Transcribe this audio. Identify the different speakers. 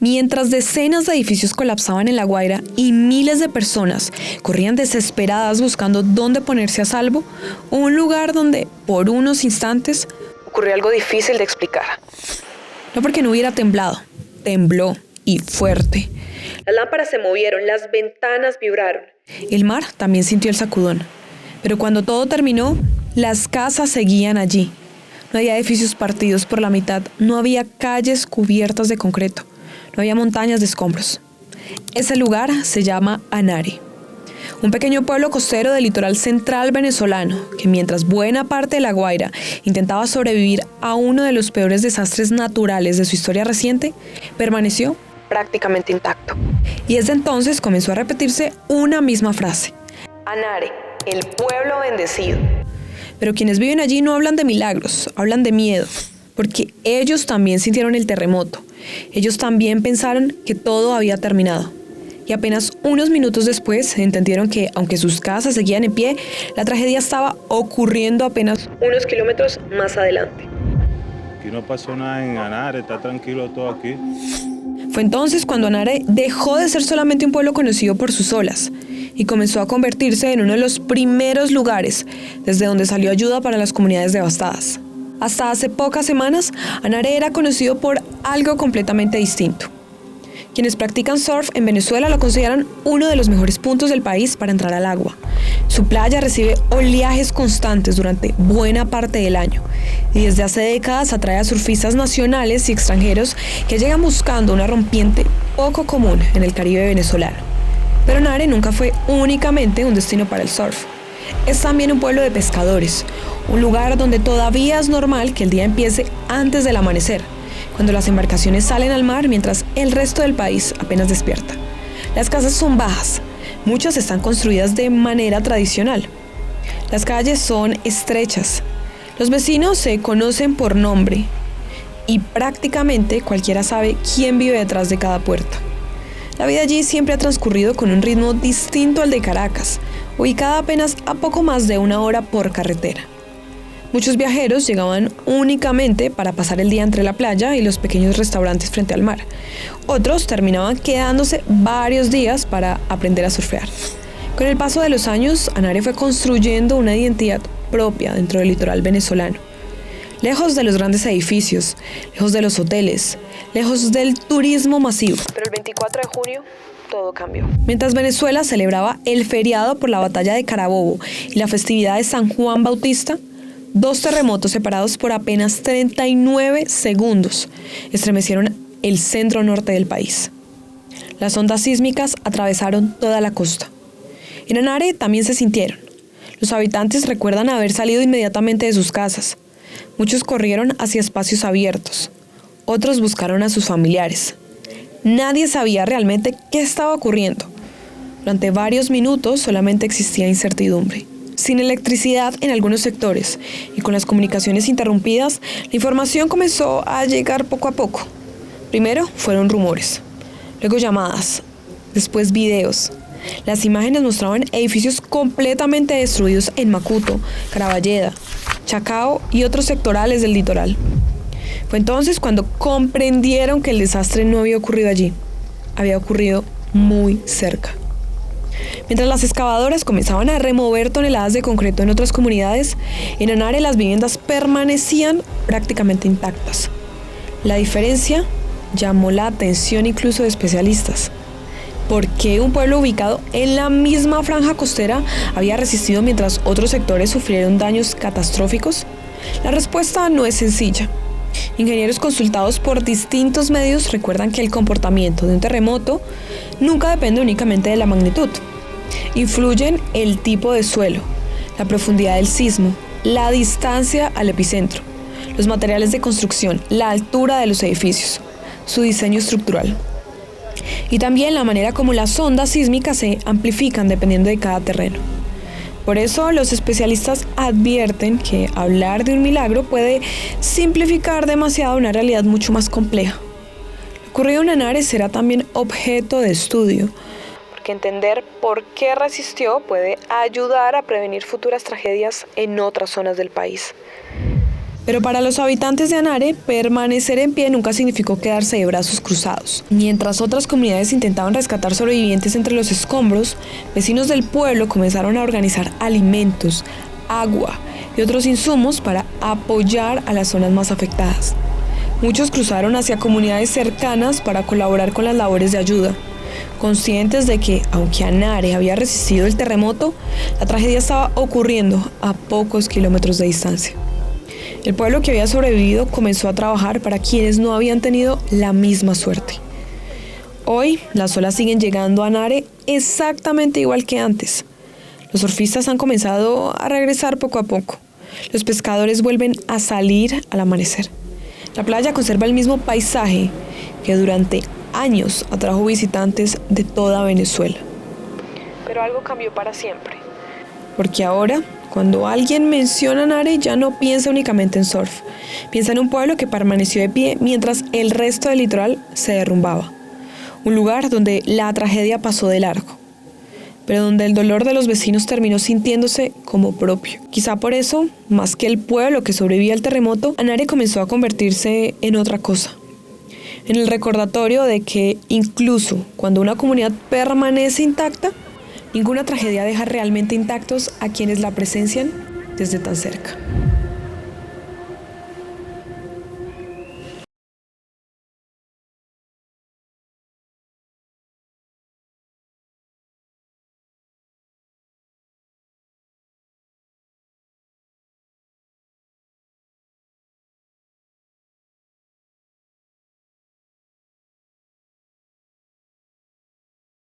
Speaker 1: Mientras decenas de edificios colapsaban en La Guaira y miles de personas corrían desesperadas buscando dónde ponerse a salvo, hubo un lugar donde, por unos instantes, ocurrió algo difícil de explicar. No porque no hubiera temblado, tembló, y fuerte. Las lámparas se movieron, las ventanas vibraron. El mar también sintió el sacudón. Pero cuando todo terminó, las casas seguían allí. No había edificios partidos por la mitad, no había calles cubiertas de concreto. No había montañas de escombros. Ese lugar se llama Anare, un pequeño pueblo costero del litoral central venezolano que mientras buena parte de La Guaira intentaba sobrevivir a uno de los peores desastres naturales de su historia reciente, permaneció prácticamente intacto. Y desde entonces comenzó a repetirse una misma frase: Anare, el pueblo bendecido. Pero quienes viven allí no hablan de milagros, hablan de miedo, porque ellos también sintieron el terremoto. Ellos también pensaron que todo había terminado. Y apenas unos minutos después entendieron que, aunque sus casas seguían en pie, la tragedia estaba ocurriendo apenas unos kilómetros más adelante.
Speaker 2: Aquí no pasó nada en Anare, está tranquilo todo aquí.
Speaker 1: Fue entonces cuando Anare dejó de ser solamente un pueblo conocido por sus olas y comenzó a convertirse en uno de los primeros lugares desde donde salió ayuda para las comunidades devastadas. Hasta hace pocas semanas, Anare era conocido por algo completamente distinto. Quienes practican surf en Venezuela lo consideran uno de los mejores puntos del país para entrar al agua. Su playa recibe oleajes constantes durante buena parte del año y desde hace décadas atrae a surfistas nacionales y extranjeros que llegan buscando una rompiente poco común en el Caribe venezolano. Pero Anare nunca fue únicamente un destino para el surf. Es también un pueblo de pescadores, un lugar donde todavía es normal que el día empiece antes del amanecer, cuando las embarcaciones salen al mar mientras el resto del país apenas despierta. Las casas son bajas, muchas están construidas de manera tradicional. Las calles son estrechas, los vecinos se conocen por nombre y prácticamente cualquiera sabe quién vive detrás de cada puerta. La vida allí siempre ha transcurrido con un ritmo distinto al de Caracas, ubicada apenas a poco más de 1 hora por carretera. Muchos viajeros llegaban únicamente para pasar el día entre la playa y los pequeños restaurantes frente al mar. Otros terminaban quedándose varios días para aprender a surfear. Con el paso de los años, Anare fue construyendo una identidad propia dentro del litoral venezolano. Lejos de los grandes edificios, lejos de los hoteles, lejos del turismo masivo. Pero el 24 de junio todo cambió. Mientras Venezuela celebraba el feriado por la batalla de Carabobo y la festividad de San Juan Bautista, 2 terremotos separados por apenas 39 segundos estremecieron el centro norte del país. Las ondas sísmicas atravesaron toda la costa. En Anare también se sintieron. Los habitantes recuerdan haber salido inmediatamente de sus casas. Muchos corrieron hacia espacios abiertos. Otros buscaron a sus familiares. Nadie sabía realmente qué estaba ocurriendo. Durante varios minutos solamente existía incertidumbre. Sin electricidad en algunos sectores y con las comunicaciones interrumpidas, la información comenzó a llegar poco a poco. Primero fueron rumores, luego llamadas, después videos. Las imágenes mostraban edificios completamente destruidos en Macuto, Caraballeda, Chacao y otros sectorales del litoral. Fue entonces cuando comprendieron que el desastre no había ocurrido allí, había ocurrido muy cerca. Mientras las excavadoras comenzaban a remover toneladas de concreto en otras comunidades, en Anare las viviendas permanecían prácticamente intactas. La diferencia llamó la atención incluso de especialistas. ¿Por qué un pueblo ubicado en la misma franja costera había resistido mientras otros sectores sufrieron daños catastróficos? La respuesta no es sencilla. Ingenieros consultados por distintos medios recuerdan que el comportamiento de un terremoto nunca depende únicamente de la magnitud. Influyen el tipo de suelo, la profundidad del sismo, la distancia al epicentro, los materiales de construcción, la altura de los edificios, su diseño estructural. Y también la manera como las ondas sísmicas se amplifican dependiendo de cada terreno. Por eso los especialistas advierten que hablar de un milagro puede simplificar demasiado una realidad mucho más compleja. Lo ocurrido en Anare será también objeto de estudio, porque entender por qué resistió puede ayudar a prevenir futuras tragedias en otras zonas del país. Pero para los habitantes de Anare, permanecer en pie nunca significó quedarse de brazos cruzados. Mientras otras comunidades intentaban rescatar sobrevivientes entre los escombros, vecinos del pueblo comenzaron a organizar alimentos, agua y otros insumos para apoyar a las zonas más afectadas. Muchos cruzaron hacia comunidades cercanas para colaborar con las labores de ayuda, conscientes de que, aunque Anare había resistido el terremoto, la tragedia estaba ocurriendo a pocos kilómetros de distancia. El pueblo que había sobrevivido comenzó a trabajar para quienes no habían tenido la misma suerte. Hoy, las olas siguen llegando a Anare exactamente igual que antes. Los surfistas han comenzado a regresar poco a poco. Los pescadores vuelven a salir al amanecer. La playa conserva el mismo paisaje que durante años atrajo visitantes de toda Venezuela. Pero algo cambió para siempre. Porque ahora, cuando alguien menciona Anare, ya no piensa únicamente en surf. Piensa en un pueblo que permaneció de pie mientras el resto del litoral se derrumbaba. Un lugar donde la tragedia pasó de largo, pero donde el dolor de los vecinos terminó sintiéndose como propio. Quizá por eso, más que el pueblo que sobrevivía al terremoto, Anare comenzó a convertirse en otra cosa. En el recordatorio de que incluso cuando una comunidad permanece intacta, ninguna tragedia deja realmente intactos a quienes la presencian desde tan cerca.